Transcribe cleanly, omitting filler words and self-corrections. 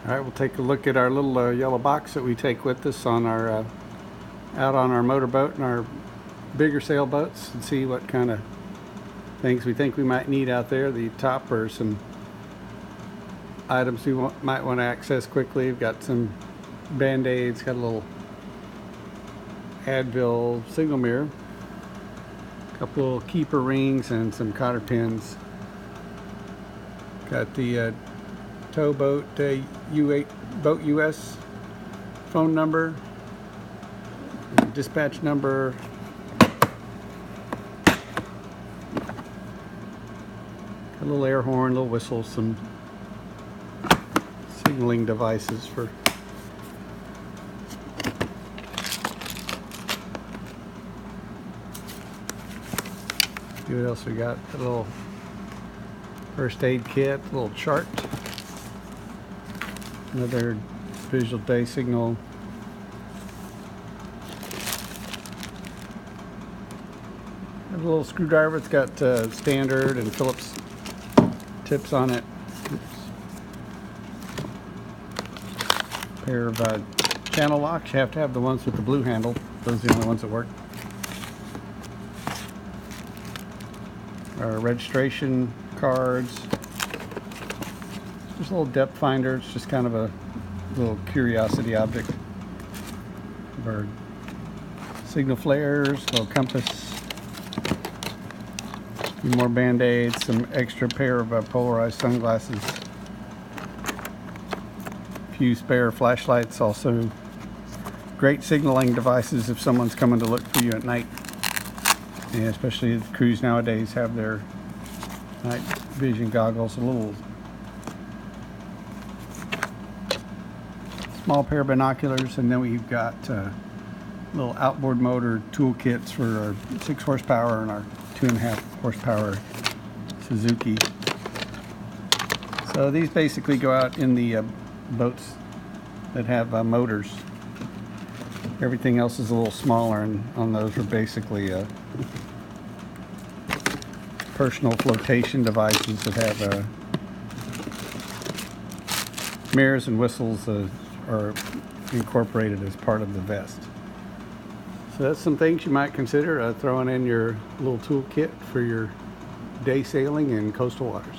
Alright, we'll take a look at our little yellow box that we take with us on our out on our motorboat and our bigger sailboats, and see what kind of things we think we might need out there. The top are some items we might want to access quickly. We've got some band-aids, got a little Advil signal mirror, a couple little keeper rings, and some cotter pins. Got the towboat U8 Boat US phone number, dispatch number, a little air horn, little whistle, some signaling devices for see what else we got. A little first aid kit, a little chart, another visual day signal, a little screwdriver. It's got standard and Phillips tips on it. Pair of channel locks. You have to have the ones with the blue handle. Those are the only ones that work. Our registration cards. There's a little depth finder. It's just kind of a little curiosity object. Our signal flares, little compass, a few more band-aids, some extra pair of polarized sunglasses, a few spare flashlights, also great signaling devices if someone's coming to look for you at night. And especially the crews nowadays have their night vision goggles. A little small pair of binoculars, and then we've got little outboard motor toolkits for our 6 horsepower and our 2.5 horsepower Suzuki. So these basically go out in the boats that have motors. Everything else is a little smaller, and on those are basically personal flotation devices that have mirrors and whistles are incorporated as part of the vest. So that's some things you might consider throwing in your little toolkit for your day sailing in coastal waters.